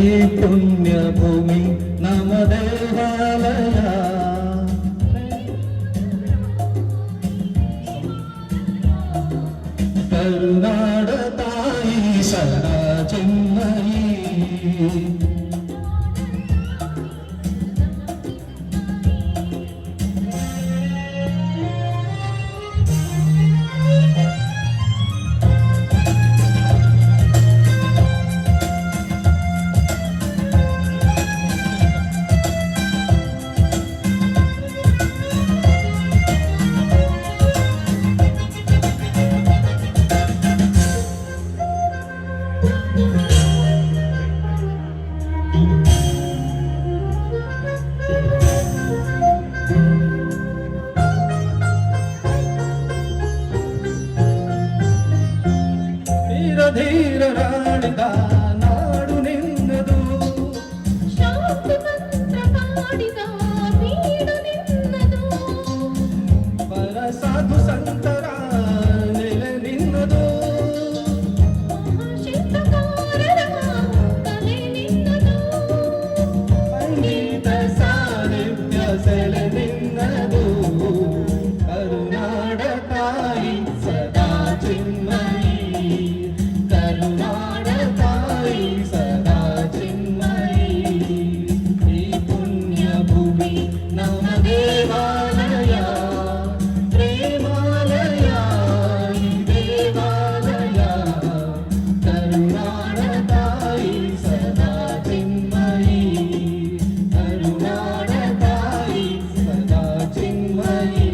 ಈ ಪುಣ್ಯ ಭೂಮಿ ನಮ್ಮ ದೇವಾಲಯ. ಕರುನಾಡ ತಾಯಿ ಸದಾ ಚಿನ್ಮಯಿ. ಧೀರರಾಡಿದ ನಾಡು ನಿನ್ನದು, ಶಾಂತಿ ಮಂತ್ರ ಕಾಡಿದ ಬೀಡು ನಿನ್ನದು, ಪರ ಸಾಧು ಸಂತರ ನೆಲೆ ನಿನ್ನದು, ಶಿಲ್ಪಕಾರರ ಕಲೆ ನಿನ್ನದು, ಸಂಗೀತ ಸಾಹಿತ್ಯ ಸೆಲೆ ನಿನ್ನದು. ಕರುನಾಡ ತಾಯಿ ಸದಾ ಚಿನ್ಮಯಿ. ಕರುನಾಡ ತಾಯಿ ಸದಾ ಚಿನ್ಮಯಿ. ಈ ಪುಣ್ಯ ಭೂಮಿ ನಮ್ಮ ದೇವಾಲಯ, ಪ್ರೇಮಾಲಯ ಈ ದೇವಾಲಯ. ಕರುನಾಡ ತಾಯಿ ಸದಾ ಚಿನ್ಮಯಿ. ಕರುನಾಡ ತಾಯಿ ಸದಾ ಚಿನ್ಮಯಿ.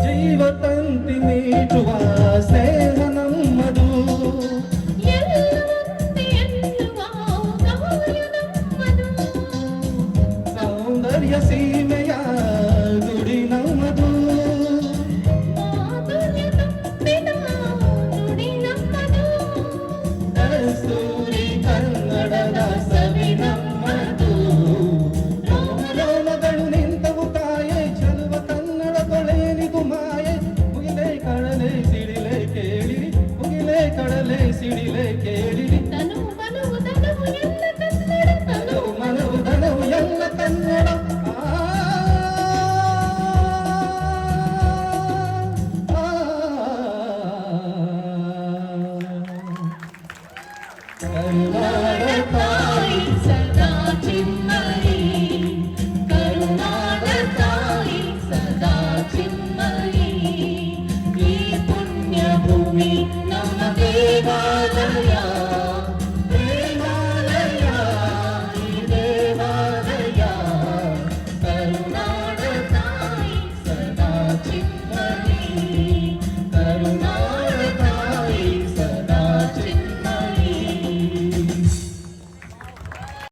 ಜೀವತಂತಿ ನೀಡುವ ಸ್ನೇಹ ನಮ್ಮದು, ಎಲ್ಲವಂತೆ ಎನ್ನುವ ಕಾಯ ನಮ್ಮದು, ಸೌಂದರ್ಯ ಸೀಮೆಯ ನುಡಿ ನಮ್ಮದು. ಮಾಧುರ್ಯ ತುಂಬಿದ ನುಡಿ ನಮ್ಮದು, ಕಸ್ತೂರಿ ಕನ್ನಡದ ಸವಿ ನಮ್ಮದು. ರೋಮಗಳು ನಿಂತವು ತಾಯೆ, ಚಲುವ ಕನ್ನಡ ತೊಳೆಯಲಿದು ಮಾಯೆ. ಮುಗಿಲೆ ಕಡಲೆ ಸಿಡಿಲೆ ಕೇಳಿರಿ, ಮುಗಿಲೆ ಕಡಲೆ ಸಿಡಿಲೆ ಕೇಳಿರಿ. ತನು ಮನವು ಧನವು ಎಲ್ಲ ಕನ್ನಡ, ತನು ತನವು ಮನವು ಧನವು ಎಲ್ಲ ಕನ್ನಡ. ಕರುನಾಡ